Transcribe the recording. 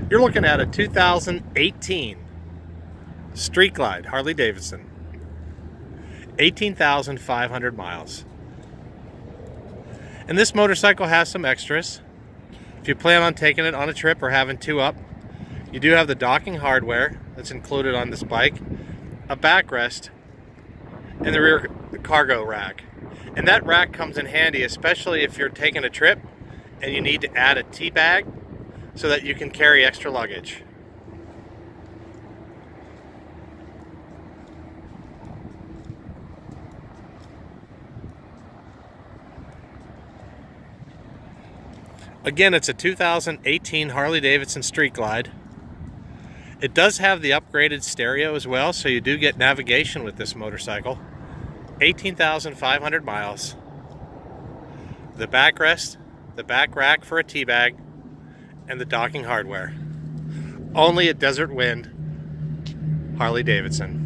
You're looking at a 2018 Street Glide Harley-Davidson. 18,500 miles. And this motorcycle has some extras. If you plan on taking it on a trip or having two up, you do have the docking hardware that's included on this bike, a backrest, and the rear cargo rack. And that rack comes in handy, especially if you're taking a trip and you need to add a tea bag so that you can carry extra luggage. Again, it's a 2018 Harley-Davidson Street Glide. It does have the upgraded stereo as well, so you do get navigation with this motorcycle. 18,500 miles. The backrest, the back rack for a tea bag, and the docking hardware. Only a Desert Wind Harley-Davidson.